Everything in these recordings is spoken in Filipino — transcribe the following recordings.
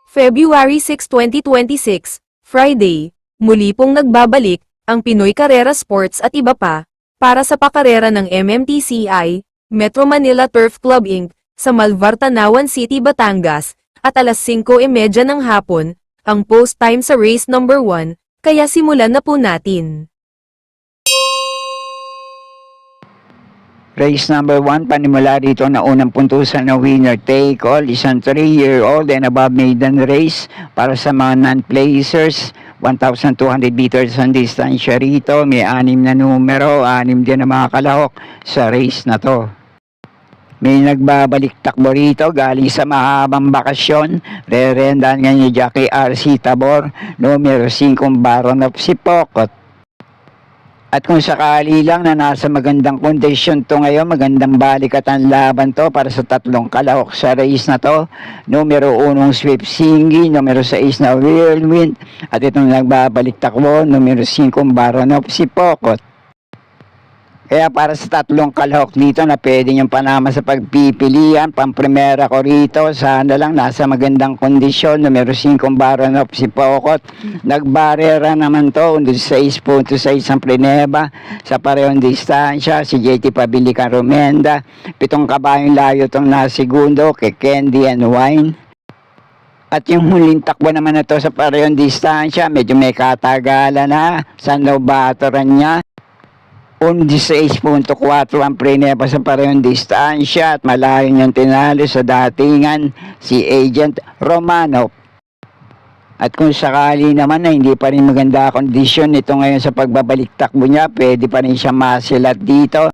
February 6, 2026, Friday, muli pong nagbabalik, ang Pinoy Carrera Sports at iba pa, para sa pakarera ng MMTCI, Metro Manila Turf Club Inc., sa Malvar, Tanawan City, Batangas, at alas 5:30 ng hapon, ang post time sa race number 1, kaya simulan na po natin. Race number 1, panimula dito na unang puntusan na winner take all, isang 3-year-old and above maiden race para sa mga non-placers, 1,200 meters ang distansya rito, may 6 na numero, 6 din ang mga kalahok sa race na to. May nagbabalik takbo rito galing sa mahabang bakasyon, re-rendan nga ni Jackie R.C. Tabor, numero 5 Baron of Sipokot. At kung sakali lang na nasa magandang kondisyon to ngayon, magandang balikatan laban to para sa tatlong kalahok sa race na to. Numero 1 Swift Singi, numero 6 na Whirlwind, at itong nagbabalik takbo, numero 5 Baron of Sipokot. Kaya para sa tatlong kalahok dito na pwede niyong panama sa pagpipilian, pamprimera ko rito, sana lang nasa magandang kondisyon, numero 5 Baron of Sipokot. Nagbarera naman to, 6.6 ang Preneba, sa parehong distansya, si JT Pabilican Romenda, 7 kabayong layo itong nasigundo, kay Candy and Wine. At yung huling takbo naman na to sa parehong distansya, medyo may katagalan na, sa nobatoran niya. 16.4 ang Preneba sa parehong distansya at malayo niyang tinalo sa datingan si Agent Romano. At kung sakali naman na hindi pa rin maganda kondisyon nito ngayon sa pagbabalik takbo niya, pwede pa rin siya masilat dito.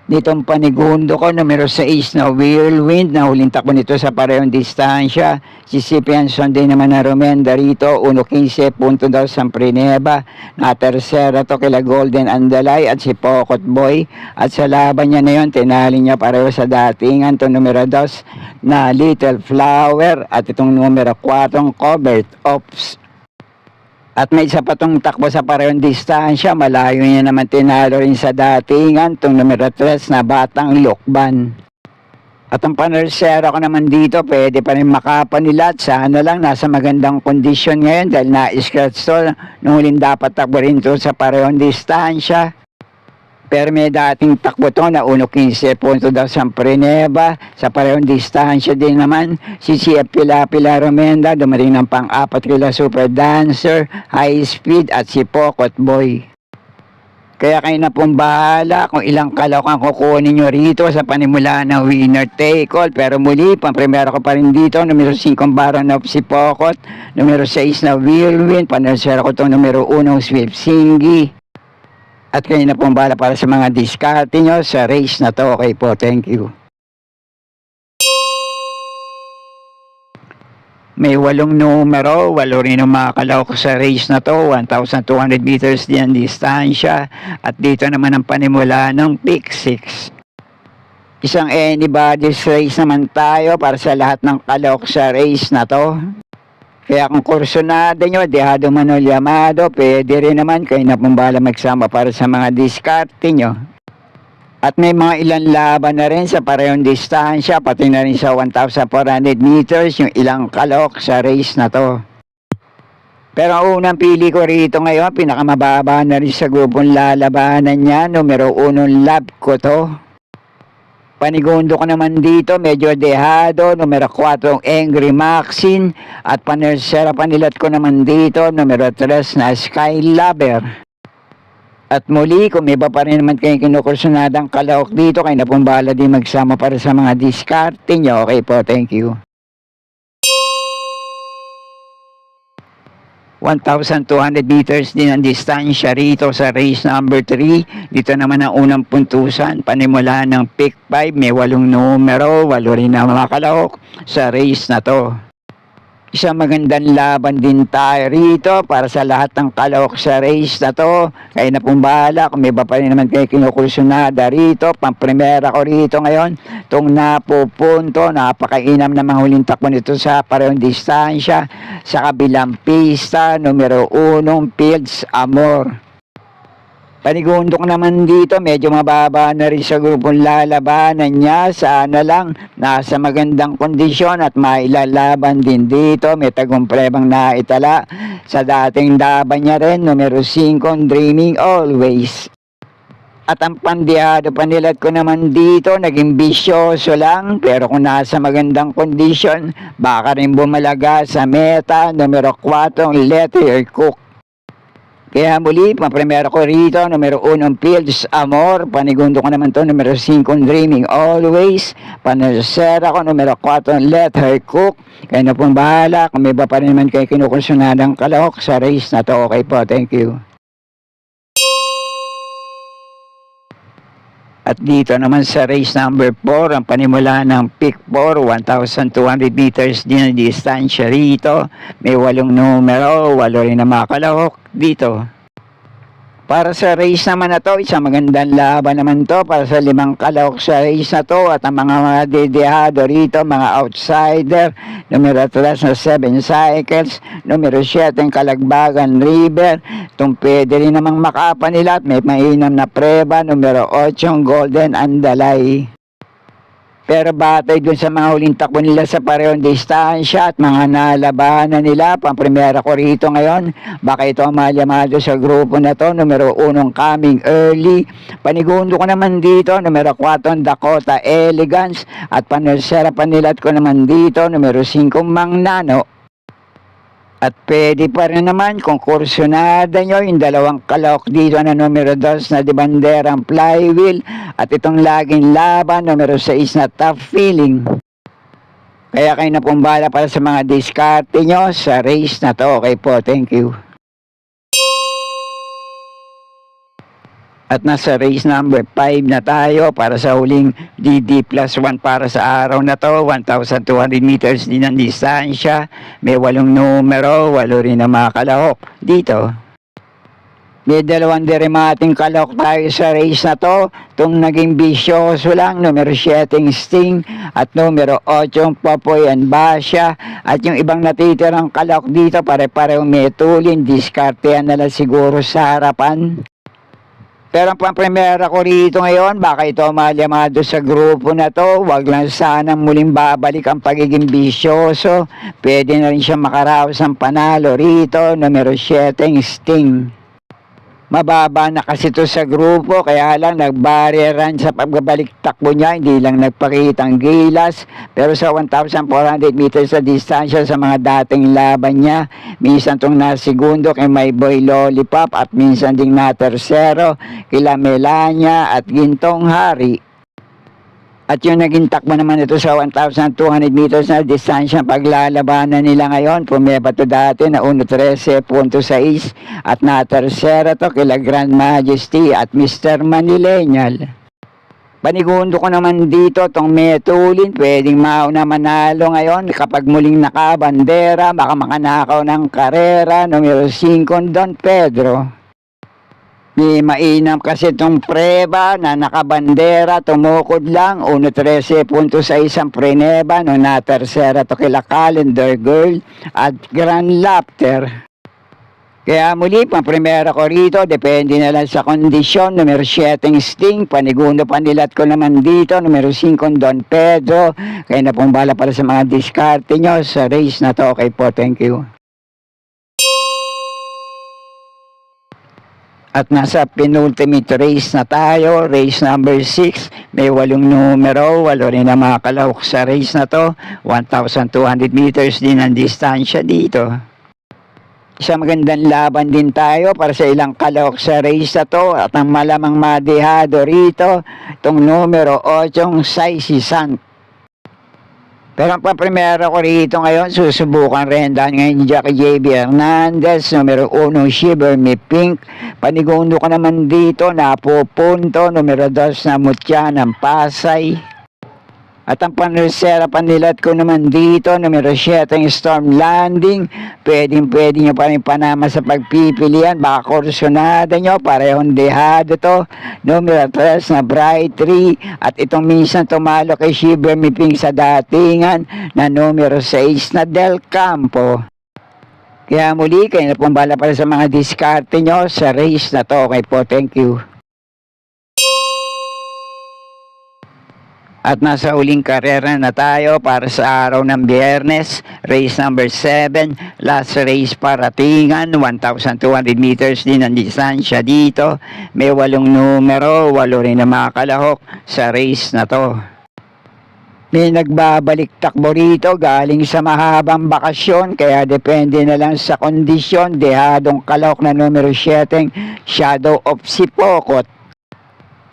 Ditong panigundo ko, numero 6 na Whirlwind, na huling takbo nito sa parehong distansya. Si Ciprian Sunday naman na Romenda rito, 1.15 daw sa Preneba. Na tersera to kila Golden Andalay at si Pokot Boy. At sa laban niya na yun, tinali niya pareho sa datingan. Itong numero 2 na Little Flower at itong numero 4 Covert Ops. At may isa pa itong takbo sa parehong distansya, malayo niya naman tinalo rin sa datingan, itong numero 3 na Batang Lukban. At ang panersero ko naman dito, pwede pa rin makapanilat, sana lang nasa magandang kondisyon ngayon dahil na-scratch to, nung huling dapat takbo rin to sa parehong distansya. Pero may dating takbo to na 1.15 daw sa Preneba, sa parehong distansya din naman si CF Pila Romenda, dumating ng pang-4 kila Super Dancer, High Speed at si Pokot Boy. Kaya kayo na pong bahala kung ilang kalahok ang kukunin nyo rito sa panimula ng winner take all. Pero muli, pang-primera ko pa rin dito, numero 5 Baron of Sipokot, numero 6 na Whirlwind, panersera ko itong numero 1 Swift Singi. At kayo na pong bahala para sa mga diskarte nyo sa race na to. Okay po, thank you. May 8 numero, 8 rin ang mga kalahok sa race na to. 1,200 meters din ang distansya. At dito naman ang panimula ng pick 6. Isang anybody's race naman tayo para sa lahat ng kalahok sa race na to. Kaya kung kursunada nyo, Dehado Manol Yamado, pwede rin naman kayo na pumbala magsama para sa mga diskarte nyo. At may mga ilang laban na rin sa parehong distansya, pati na rin sa 1,400 meters, yung ilang kalahok sa race na to. Pero ang unang pili ko rito ngayon, pinakamababa na rin sa grupong lalabanan niya, numero 1 Lab ko to. Panigundo ko naman dito, medyo Dehado, numero 4 Angry Maxine, at panersera panilat ko naman dito, numero 3 na Sky Lover. At muli, kung may iba pa rin naman kayong kinukursunadang kalahok dito, kayo na pong bahala din magsama para sa mga diskarte nyo. Okay po, thank you. 1,200 meters din ang distansya rito sa race number 3. Dito naman ang unang puntusan, panimula ng pick 5, may 8 numero, 8 rin ang mga kalahok sa race na to. Isang magandang laban din tayo rito para sa lahat ng kalahok sa race na to. Kayo na pong bahala kung may iba pa rin naman kayo kinukursunada rito. Pang-primera ko rito ngayon. Itong napupunto, napakainam na mga huling takbo nito sa parehong distansya. Sa kabilang pista, numero 1, Fields Amor. Panigundo ko naman dito, medyo mababa na rin sa grupong lalabanan niya. Sana lang nasa magandang kondisyon at mailalaban din dito. May tagumprebang naitala sa dating laban niya rin, numero 5, Dreaming Always. At ang pandiyado panilat ko naman dito, naging bisyoso lang. Pero kung nasa magandang kondisyon, baka rin bumalaga sa meta, numero 4, Letter Cook. Kaya muli, paprimera ko rito, numero 1, Fields Amor. Panigundo ko naman to, numero 5, Dreaming Always. Panasera ko, numero 4, Let Her Cook. Kaya na pong bahala, kung may iba pa rin naman kayo kinukonsunadang kalahok sa race na to. Okay po, thank you. At dito naman sa race number 4, ang panimula ng pick 4, 1,200 meters din ang distansya rito. May 8 numero, 8 rin na makalahok dito. Para sa race naman na to, isang magandang laban naman to para sa 5 kalahok sa race na to at ang mga dedehado rito, mga outsider, numero 3 na 7 cycles, numero 7 Kalagbagan River, itong pwede rin namang makapa nila at may mainam na preba, numero 8 Golden Andalay. Pero batay dun sa mga huling takbo nila sa parehong distansya at mga nalabanan nila, pang-primera ko rito ngayon, baka ito ang malyamado sa grupo na to, numero 1 Coming Early. Panigundo ko naman dito, numero 4 Dakota Elegance at panusera panilat ko naman dito, numero 5 Mang Nano. At pwede pa rin naman kung kursunada nyo yung 2 kalahok dito na numero 2 na Dibanderang Flywheel at itong laging laban numero 6 na Tough Feeling. Kaya kayo na pong bahala para sa mga diskarte nyo sa race na to. Okay po, thank you. At nasa race number 5 na tayo para sa huling DD plus 1 para sa araw na to. 1,200 meters din ang distansya. May 8 numero, 8 rin na mga kalahok dito. May 2 derimating kalahok tayo sa race na to. Itong naging bisyoso lang, numero 7 Sting at numero 8 Popoy and Basha. At yung ibang natitirang kalahok dito, pare-parehong may tulin. Diskartehan na lang siguro sa harapan. Pero ang pang-primera ko rito ngayon, baka ito malyamado sa grupo na to. Huwag lang sana muling babalik ang pagiging bisyoso. Pwede na rin siya makaraos ang panalo rito. Numero 7, Sting. Mababa na kasi ito sa grupo, kaya lang nagbaryeran sa pagbabalik takbo niya, hindi lang nagpakitang gilas. Pero sa 1,400 meters sa distansya sa mga dating laban niya, minsan itong nasigundo kay My Boy Lollipop at minsan ding na tersero kila Melania at Gintong Hari. At yung naging takbo naman ito sa 1,200 meters na distansya paglalabanan nila ngayon. Pumeba to dati na 1.13.6 at na tersera to kila Grand Majesty at Mr. Manilenial. Panigundo ko naman dito itong Metulin, pwedeng mauna manalo ngayon kapag muling nakabandera, baka makanakaw ng karera, numero 5 Don Pedro. May mainam kasi itong preba na nakabandera, tumukod lang, 1.13.6 ang preneba, no na tersera to kila Calendar Girl at Grand Laughter. Kaya muli, pang-primera ko rito, depende na lang sa kondisyon, numero 7 Sting, panigundo panilat ko naman dito, numero 5 Don Pedro, kaya na pong bala para sa mga diskarte nyo sa race na to. Okay po, thank you. At nasa penultimate race na tayo, race number 6. May 8 numero, 8 rin na mga kalahok sa race na to. 1,200 meters din ang distansya dito. Isang magandang laban din tayo para sa ilang kalahok sa race na to. At ang malamang madehado rito, itong numero 8, Saisi Sant. Pero ang paprimera ko rito ngayon, susubukan rin dahil ngayon Jackie J.B. Hernandez, numero 1, Shiver Me Pink. Panigundo ko naman dito, napupunto, numero 2 na Mutya ng Pasay. At ang panresera panilat ko naman dito, numero 7, Storm Landing. Pwede nyo pa rin panama sa pagpipilian. Baka kursunada nyo, parehong dehado to. Numero 3 na Bright 3. At itong minsan tumalo kay Shiver Me Pink sa datingan na numero 6 na Del Campo. Kaya muli, kayo na pong bahala para sa mga diskarte nyo sa race na to. Okay po, thank you. At nasa uling karera na tayo para sa araw ng Biyernes, race number 7, last race para Tingan, 1,200 meters din ang distansya dito. May 8 numero, 8 rin na mga kalahok sa race na to. May nagbabalik takbo rito galing sa mahabang bakasyon, kaya depende na lang sa kondisyon. Dehadong kalahok na numero 7, Shadow of Sipokot.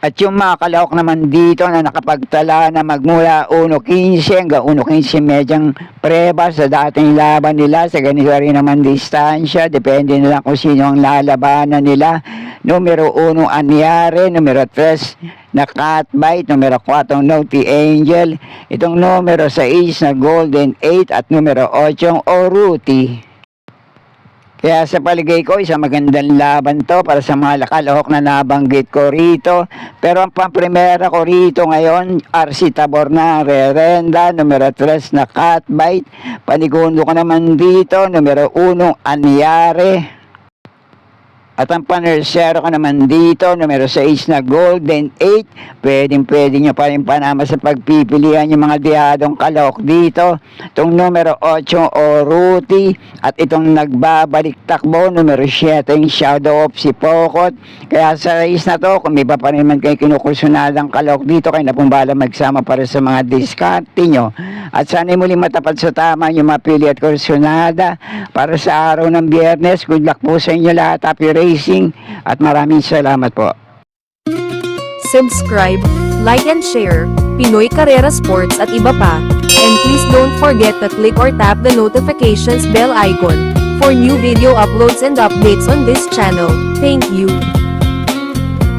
At yung mga kalahok naman dito na nakapagtala na magmula 1.15 hanggang 1.15 medyang preba sa dating laban nila sa ganito rin naman distansya. Depende na lang kung sino ang lalabanan nila. Numero 1, Anyare. Numero 3 na Catbite. Numero 4, Naughty Angel. Itong numero 6 na Golden 8 at numero 8, Oruti. Kaya sa paligay ko, isang magandang laban to para sa mga kalahok na nabanggit ko rito. Pero ang pamprimera ko rito ngayon, RC Tabor na Rerenda, numero 3 na Catbite. Panigundo ko naman dito, numero 1, Anyare. At ang panersero ko naman dito, numero 6 na Golden 8. Pwede nyo pa rin panama sa pagpipilian yung mga dihadong kalahok dito. Itong numero 8, Oruti. At itong nagbabalik takbo, numero 7, Shadow of Sipokot. Kaya sa race na to, kung may pa rin man kayo kinukursunadang kalahok dito, kayo na pong bahala magsama para sa mga diskarte nyo. At sana'y muling matapat sa tama yung mapili at kursunada para sa araw ng Biyernes. Good luck po sa inyo lahat. Happy racing at maraming salamat po. Subscribe, like and share, Pinoy Carrera Sports at iba pa. And please don't forget to click or tap the notifications bell icon for new video uploads and updates on this channel. Thank you.